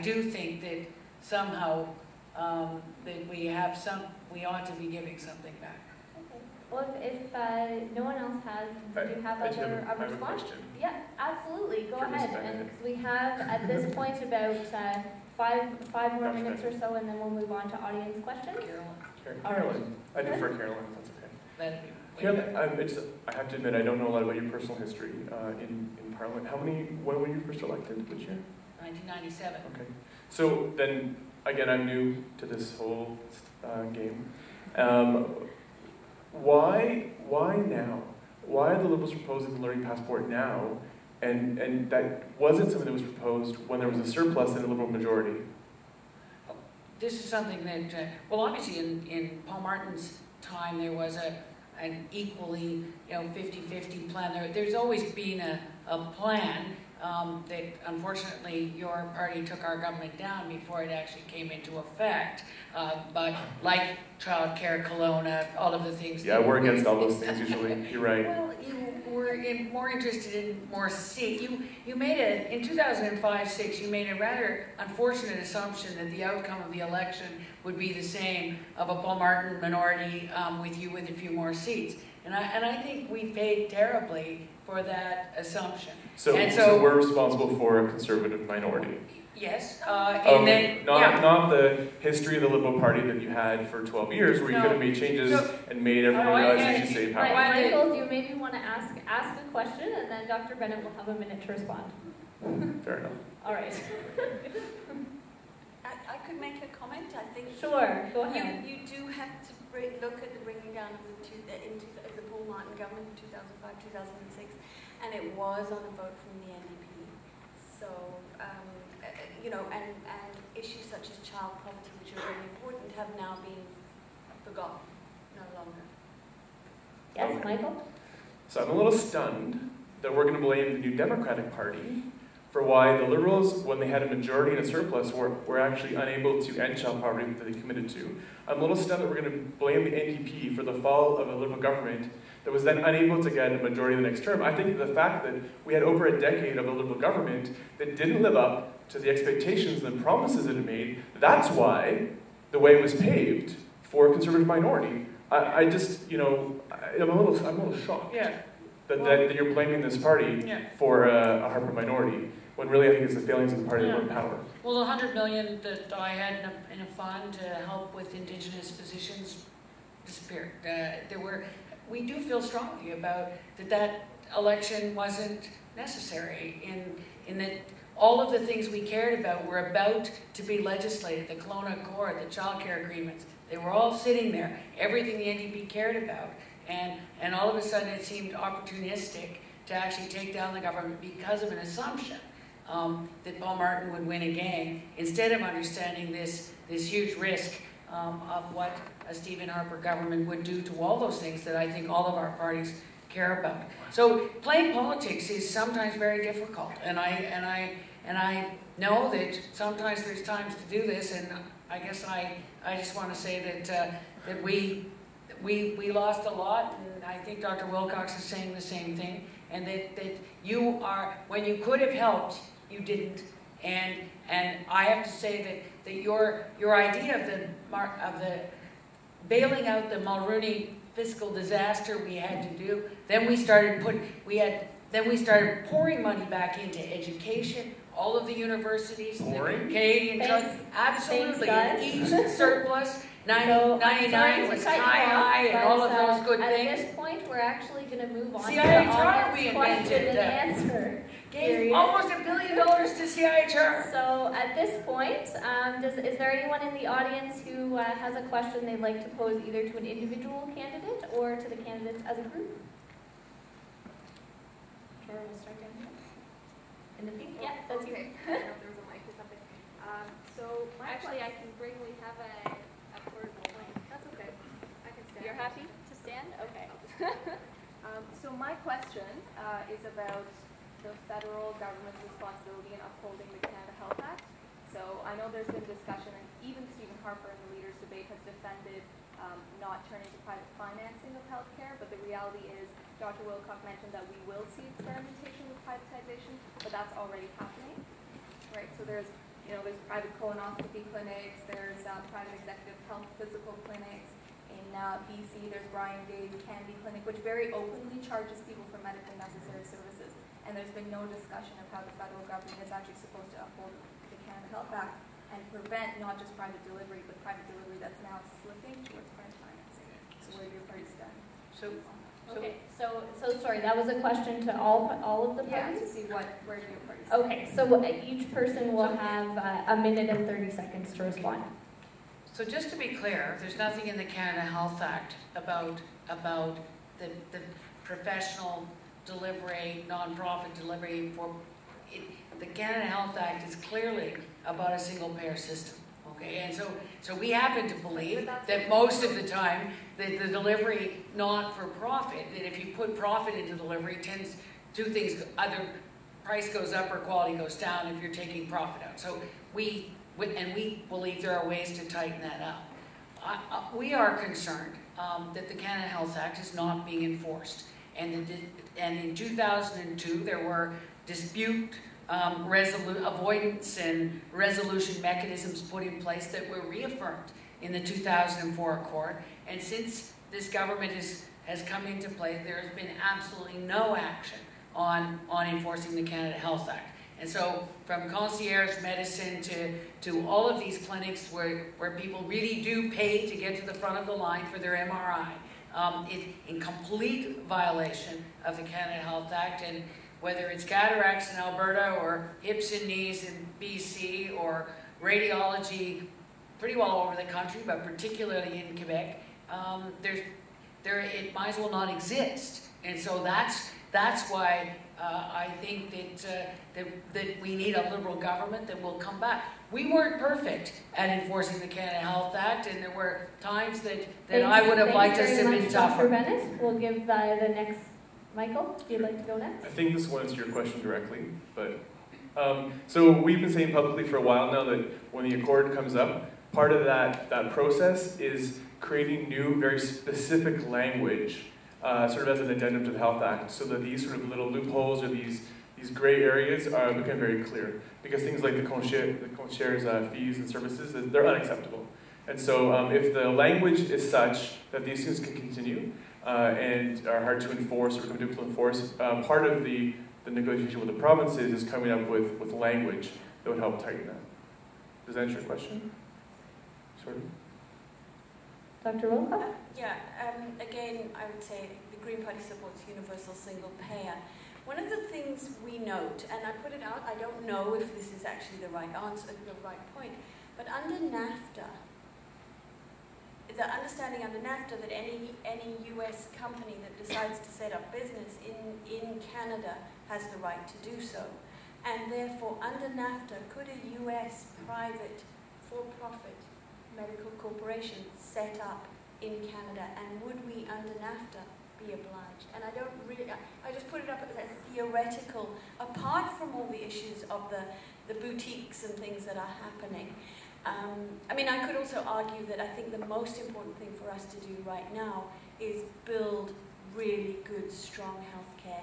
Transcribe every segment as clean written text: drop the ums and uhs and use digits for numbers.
do think that somehow that we ought to be giving something back. Okay. Well, if no one else has, do you have other response? Yeah, absolutely. Go ahead, and because we have at this point about five more minutes or so, and then we'll move on to audience questions. Carolyn. I defer Carolyn, if that's okay. That'd be Carolyn, I have to admit, I don't know a lot about your personal history in Parliament. When were you first elected? Which year? 1997. Okay. So then, again, I'm new to this whole game. Why now? Why are the Liberals proposing the learning passport now? And that wasn't something that was proposed when there was a surplus and a Liberal majority. This is something that, well, obviously in Paul Martin's time there was an equally, 50-50 plan. There's always been a plan that unfortunately your party took our government down before it actually came into effect. But like childcare, Kelowna, all of the things. Yeah, we're against all those things usually. You're right. Well, you were more interested in more seats. You made in 2005-06, you made a rather unfortunate assumption that the outcome of the election would be the same of a Paul Martin minority with a few more seats. And I think we paid terribly for that assumption. So we're responsible for a Conservative minority. Yes. Not the history of the Liberal Party that you had for 12 years, where you could have made changes and made everyone realize they should stay in power. Michael, do you maybe want to ask a question, and then Dr. Bennett will have a minute to respond. Fair enough. All right. I could make a comment. I think. Sure. Go ahead. You do have to look at the bringing down of the Paul Martin government in 2005-2006, and it was on a vote from the NDP. So. And issues such as child poverty, which are really important, have now been forgotten, no longer. Yes, Michael? So I'm a little stunned that we're going to blame the New Democratic Party for why the Liberals, when they had a majority and a surplus, were actually unable to end child poverty that they committed to. I'm a little stunned that we're going to blame the NDP for the fall of a Liberal government that was then unable to get a majority the next term. I think the fact that we had over a decade of a Liberal government that didn't live up to the expectations and the promises it had made, that's why the way was paved for a Conservative minority. I'm a little shocked that you're blaming this party for a Harper minority, when really I think it's the failings of the party that were in power. Well, the 100 million that I had in a fund to help with Indigenous positions disappeared. We do feel strongly about that election wasn't necessary in that all of the things we cared about were about to be legislated. The Kelowna Accord, the child care agreements, they were all sitting there. Everything the NDP cared about. And all of a sudden it seemed opportunistic to actually take down the government because of an assumption that Paul Martin would win again, instead of understanding this huge risk of what a Stephen Harper government would do to all those things that I think all of our parties care about. So playing politics is sometimes very difficult, and I know that sometimes there's times to do this, and I guess I just want to say that we lost a lot, and I think Dr. Wilcox is saying the same thing, and that you are, when you could have helped, you didn't, and I have to say that your idea of the bailing out the Mulrooney fiscal disaster we had to do, then we started pouring money back into education, all of the universities, the Canadian trust, absolutely, each surplus, 99 was high, and all of those good things. At this point, we're actually going to move on to the CIHR audience question and answer. Gave almost $1 billion to CIHR. So at this point, is there anyone in the audience who has a question they'd like to pose either to an individual candidate or to the candidates as a group? Sure, we'll start down here. In the pink? Yeah, that's you. Okay. I don't know if there was a mic or something. Actually, I can bring, we have a portable mic. That's okay. I can stand. You're happy to stand? Okay. So my question is about the federal government's responsibility in upholding the Canada Health Act. So I know there's been discussion, and even Stephen Harper in the Leaders' Debate has defended not turning to private financing of healthcare, but the reality is Dr. Wilcock mentioned that we will see experimentation with privatization, but that's already happening, right? So there's there's private colonoscopy clinics, there's private executive health physical clinics. In BC, there's Brian Day's Candy Clinic, which very openly charges people for medically necessary services. And there's been no discussion of how the federal government is actually supposed to uphold the Canada Health Act and prevent not just private delivery, but private delivery that's now slipping towards private financing. So where do your parties stand? Okay, so sorry, that was a question to all of the parties? Yeah, to see where do your parties stand. Okay, so each person will have a minute and 30 seconds to respond. So just to be clear, there's nothing in the Canada Health Act about the professional delivery, non-profit delivery for it. The Canada Health Act is clearly about a single payer system. Okay, and so we happen to believe that most of the time that the delivery not for profit, that if you put profit into delivery, tends two things: either price goes up or quality goes down if you're taking profit out. So we believe there are ways to tighten that up. We are concerned that the Canada Health Act is not being enforced, and in 2002 there were dispute avoidance and resolution mechanisms put in place that were reaffirmed in the 2004 Accord. And since this government has come into play, there has been absolutely no action on enforcing the Canada Health Act. And so from concierge medicine to all of these clinics where people really do pay to get to the front of the line for their MRI, it's in complete violation of the Canada Health Act. And whether it's cataracts in Alberta or hips and knees in BC or radiology pretty well all over the country, but particularly in Quebec, it might as well not exist. And so that's why I think that we need a Liberal government that will come back. We weren't perfect at enforcing the Canada Health Act, and there were times that I would have liked us to have been tougher. Dr. Bennett, we'll give the next. Michael, if you'd like to go next. I think this will answer your question directly, but so we've been saying publicly for a while now that when the Accord comes up, part of that process is creating new, very specific language, sort of as an addendum to the Health Act, so that these sort of little loopholes or these gray areas become very clear. Because things like the concierge fees and services, they're unacceptable. And so if the language is such that these things can continue, and are hard to enforce or become difficult to enforce, part of the negotiation with the provinces is coming up with language that would help tighten that. Does that answer your question? Sort of. Dr. Wilcox? Again, I would say the Green Party supports universal single payer. One of the things we note, and I put it out, I don't know if this is actually the right answer, the right point, but under NAFTA, the understanding under NAFTA that any US company that decides to set up business in Canada has the right to do so. And therefore, under NAFTA, could a US private for-profit medical corporation set up in Canada? And would we, under NAFTA, be obliged? And I just put it up as theoretical, apart from all the issues of the boutiques and things that are happening. I could also argue that I think the most important thing for us to do right now is build really good, strong healthcare.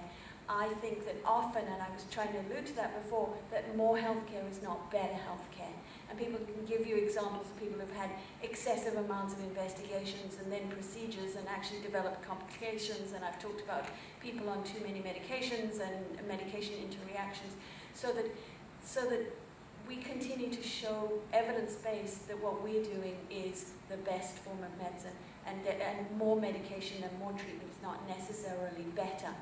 I think that often, and I was trying to allude to that before, that more healthcare is not better healthcare. And people can give you examples of people who've had excessive amounts of investigations and then procedures and actually developed complications. And I've talked about people on too many medications and medication interreactions, so that we continue to show evidence-based that what we're doing is the best form of medicine, and more medication and more treatment is not necessarily better.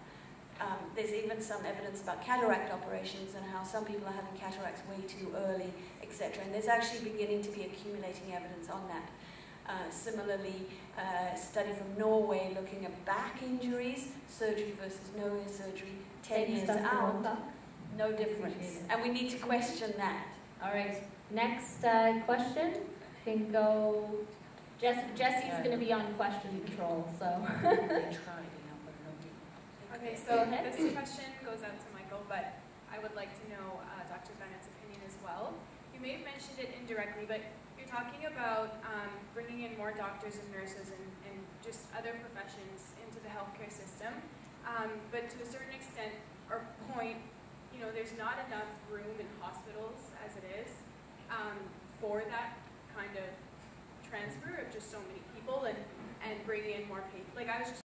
There's even some evidence about cataract operations and how some people are having cataracts way too early, etc. And there's actually beginning to be accumulating evidence on that. Similarly, a study from Norway looking at back injuries, surgery versus no surgery, 10 years out, no difference. And we need to question that. All right, next question can go, Jesse's going to be on question control, so. Okay, so this question goes out to Michael, but I would like to know Dr. Bennett's opinion as well. You may have mentioned it indirectly, but you're talking about bringing in more doctors and nurses and just other professions into the healthcare system. But to a certain extent or point, there's not enough room in hospitals as it is. for that kind of transfer of just so many people and bringing in more people. Like I was just